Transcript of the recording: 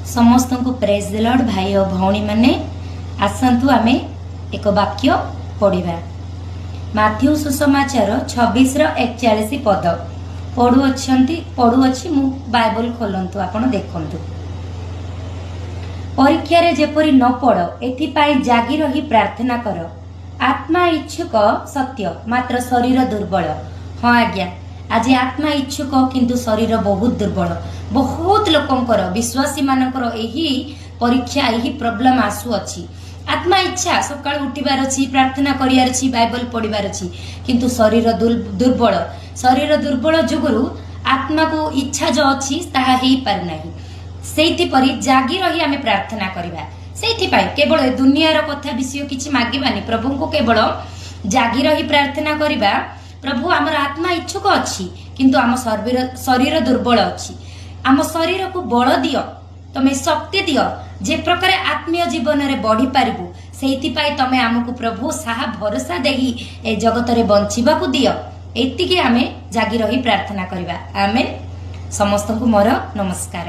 समस्त को praise the Lord भाई और भौणी माने आसंतु आमे एक वाक्य पढ़िबा। माथ्यू सुसमाचार 26:41 पद पढ़ुअछि मु बाइबल खोलंतु आपण देखंतु। परीक्षा रे जेपरि न पड़ एथिपाई जागी रही प्रार्थना कर। आत्मा इच्छुक सत्य मात्र शरीर दुर्बल। हाँ आज्ञा आज आत्मा इच्छुक किंतु शरीर बहुत दुर्बल। बहुत लोकंकर विश्वासी मानकर एही परीक्षा एही प्रॉब्लम आसु अछि। आत्मा इच्छा सकाळ उठिबार अछि, प्रार्थना करियार अछि, बाइबल पढ़िबार अछि, किंतु शरीर दुर्बल। शरीर दुर्बल जुगुरु आत्मा को इच्छा जो अछि ताहा हेई पार नाही। सेठी परि जागी रही आमे प्रार्थना करिबा। सेठी पाई केवल दुनियार कथा विषय किछि मागिबानी, प्रभु को केवल जागी रही प्रार्थना करिबा। प्रभु आमर आत्मा इच्छुक अछि किंतु आम शरीर दुर्बल अछि। आम शरीर को बल दियो, तमे शक्ति दियो जे प्रकार आत्मीय जीवन रे बढ़ी पारिबु। सेठी पाई तमे आमको प्रभु साहा भरोसा देही ए जगत रे बंचिबा को दियो। एतिके आमे जागी रही प्रार्थना करिबा। आमेन। समस्त को मोर नमस्कार।